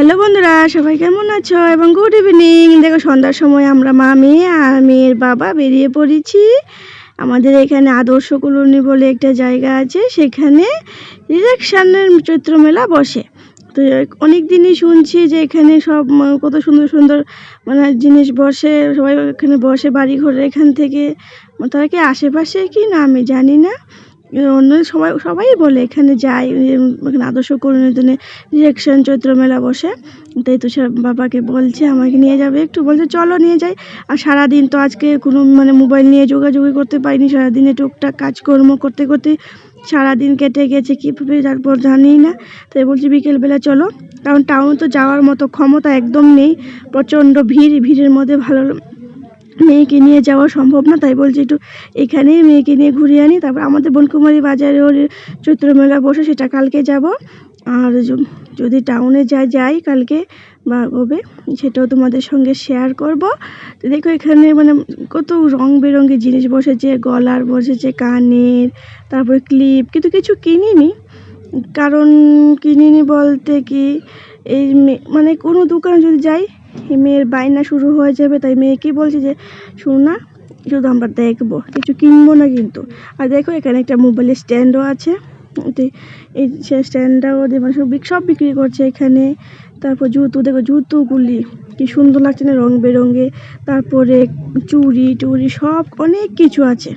Hello বন্ধুরা, সবাই কেমন আছো এবং গুড ইভিনিং। দেখো সন্ধ্যার সময় আমরা মা মেয়ে আর মেয়ের বাবা বেরিয়ে পড়েছি। আমাদের এখানে আদর্শ কলোনি বলে একটা জায়গা আছে, সেখানে ইলেকশনের চৈত্র মেলা বসে। তো অনেক দিনই শুনছি যে এখানে সব কত সুন্দর সুন্দর জিনিস বসে, সবাই এখানে বসে বাড়ি ঘরে। এখান থেকে তারা কি আশেপাশে কি না আমি জানি না, অন্য সবাই বলে এখানে যাই, এখানে আদর্শ কলোনিতে ইলেকশন চৈত্র মেলা বসে। তাই তো বাবাকে বলছে আমাকে নিয়ে যাবে, একটু বলছে চলো নিয়ে যাই। আর সারাদিন তো আজকে কোনো মোবাইল নিয়ে যোগাযোগই করতে পারিনি, সারাদিনে টুকটাক কাজকর্ম করতে করতে সারাদিন কেটে গেছে, কীভাবে তারপর জানি না। তাই বলছি বিকেলবেলা চলো, কারণ টাউন তো যাওয়ার মতো ক্ষমতা একদম নেই, প্রচণ্ড ভিড়ের মধ্যে ভালো মেয়েকে নিয়ে যাওয়া সম্ভব না। তাই বলছি একটু এখানেই মেয়েকে নিয়ে ঘুরিয়ে আনি। তারপর আমাদের বনকুমারী বাজারে ওর চৈত্র মেলা বসে, সেটা কালকে যাব। আর যদি টাউনে যাই কালকে বা কবে, সেটাও তোমাদের সঙ্গে শেয়ার করব। তো দেখো এখানে কত রং বেরঙের জিনিস বসেছে, গলার বসেছে, কানের, তারপরে ক্লিপ, কিন্তু কিছু কিনিনি। কারণ কিনিনি বলতে কি, এই কোনো দোকানে যদি যাই মেয়ের বায়না শুরু হয়ে যাবে। তাই মেয়েকে বলছি যে শোনা, শুধু আমরা দেখবো, কিছু কিনবো না কিন্তু। আর দেখো এখানে একটা মোবাইলের স্ট্যান্ডও আছে, এই স্ট্যান্ডটাও সব বিক্রি করছে এখানে। তারপর জুতো, দেখো জুতোগুলি কি সুন্দর লাগছে না, রং বেরঙে। তারপরে চুড়ি সব অনেক কিছু আছে।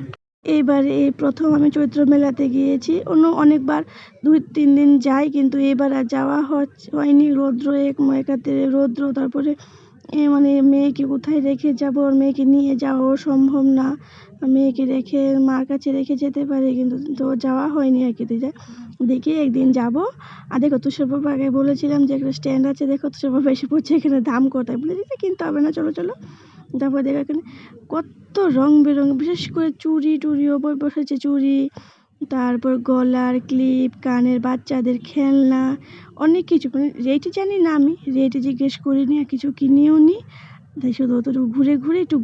এইবারে এই প্রথম আমি চৈত্র মেলাতে গিয়েছি, অনেকবার 2-3 দিন যাই, কিন্তু এবার আর যাওয়া হয়নি। একাতে রৌদ্র, তারপরে মেয়েকে কোথায় রেখে যাব, ওর মেয়েকে নিয়ে যাওয়াও সম্ভব না। মেয়েকে রেখে মার কাছে রেখে যেতে পারি, কিন্তু তো যাওয়া হয়নি আর কি। দেখি একদিন যাব। আর দেখো তুষার বাবা আগে বলেছিলাম যে একটা স্ট্যান্ড আছে, দেখো তুষার বাবা এসে পড়ছে, এখানে দাম কোথায় বলে দিতে, কিনতে হবে না, চলো চলো। তারপর দেখো এখানে কত রং বেরঙ, বিশেষ করে চুড়িও বসেছে, চুড়ি, তারপর গলার ক্লিপ, কানের, বাচ্চাদের খেলনা, অনেক কিছু। রেট জানি না, আমি রেট জিজ্ঞেস করিনি আর কিছু কিনেও নি। তাই শুধু অতটুকু ঘুরে একটু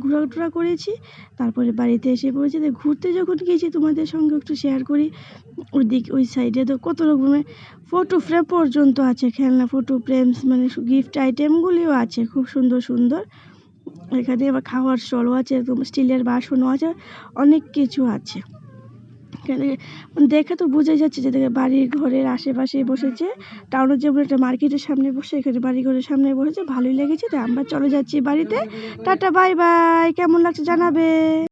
ঘোরাটোরা করেছি। তারপরে বাড়িতে এসে পড়েছি। তাই ঘুরতে যখন গিয়েছি তোমাদের সঙ্গে একটু শেয়ার করি। ওই সাইডে তো কত রকমের ফটো ফ্রেম পর্যন্ত আছে, খেলনা, ফটো ফ্রেম, গিফট আইটেমগুলিও আছে খুব সুন্দর সুন্দর। এখানে আবার খাওয়ার স্টলও আছে, স্টিলের বাসনও আছে, অনেক কিছু আছে এখানে। দেখে তো বোঝাই যাচ্ছে যে বাড়ি ঘরের আশেপাশে বসেছে। টাউনের যেমন একটা মার্কেটের সামনে বসে, এখানে বাড়ি ঘরের সামনে বসেছে, ভালোই লেগেছে। তাই আমরা চলে যাচ্ছি বাড়িতে। Tata, bye bye. কেমন লাগছে জানাবে।